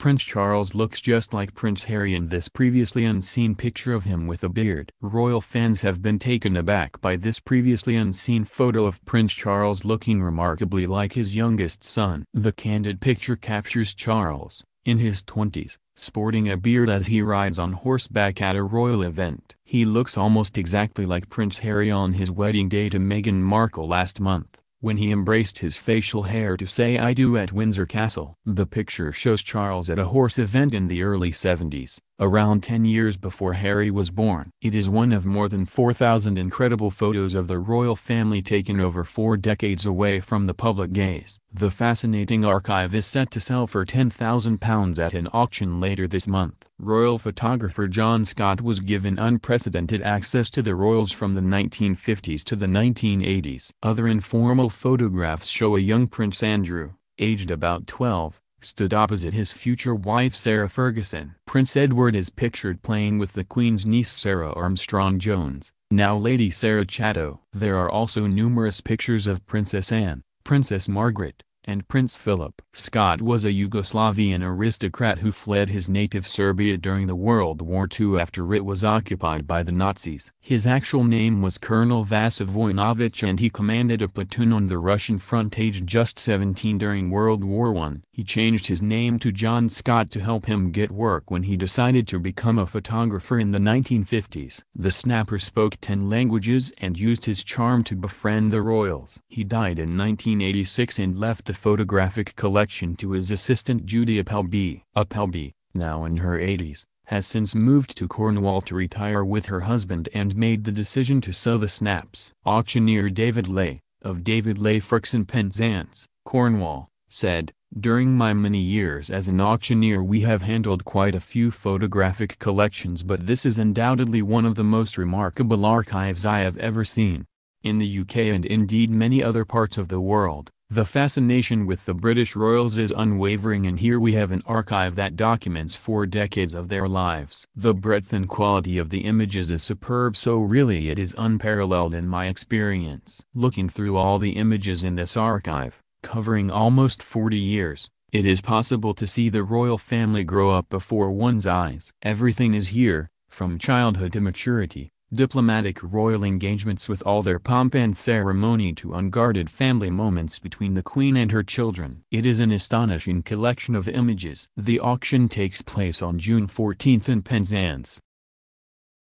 Prince Charles looks just like Prince Harry in this previously unseen picture of him with a beard. Royal fans have been taken aback by this previously unseen photo of Prince Charles looking remarkably like his youngest son. The candid picture captures Charles, in his 20s, sporting a beard as he rides on horseback at a royal event. He looks almost exactly like Prince Harry on his wedding day to Meghan Markle last month, when he embraced his facial hair to say "I do" at Windsor Castle. The picture shows Charles at a horse event in the early 70s, around 10 years before Harry was born. It is one of more than 4,000 incredible photos of the royal family taken over 4 decades away from the public gaze. The fascinating archive is set to sell for £10,000 at an auction later this month. Royal photographer John Scott was given unprecedented access to the royals from the 1950s to the 1980s. Other informal photographs show a young Prince Andrew, aged about 12, stood opposite his future wife Sarah Ferguson. Prince Edward is pictured playing with the Queen's niece Sarah Armstrong-Jones, now Lady Sarah Chatto. There are also numerous pictures of Princess Anne, Princess Margaret, and Prince Philip. Scott was a Yugoslavian aristocrat who fled his native Serbia during the World War II after it was occupied by the Nazis. His actual name was Colonel Vasa Vojinović, and he commanded a platoon on the Russian front aged just 17 during World War I. He changed his name to John Scott to help him get work when he decided to become a photographer in the 1950s. The snapper spoke 10 languages and used his charm to befriend the royals. He died in 1986 and left the photographic collection to his assistant Judy Appleby. Appleby, now in her 80s, has since moved to Cornwall to retire with her husband and made the decision to sell the snaps. Auctioneer David Lay, of David Lay Forks in Penzance, Cornwall, said, "During my many years as an auctioneer we have handled quite a few photographic collections, but this is undoubtedly one of the most remarkable archives I have ever seen. In the UK and indeed many other parts of the world, the fascination with the British royals is unwavering, and here we have an archive that documents 4 decades of their lives. The breadth and quality of the images is superb, so really it is unparalleled in my experience." Looking through all the images in this archive, covering almost 40 years, it is possible to see the royal family grow up before one's eyes. Everything is here, from childhood to maturity, diplomatic royal engagements with all their pomp and ceremony to unguarded family moments between the Queen and her children. It is an astonishing collection of images. The auction takes place on June 14 in Penzance.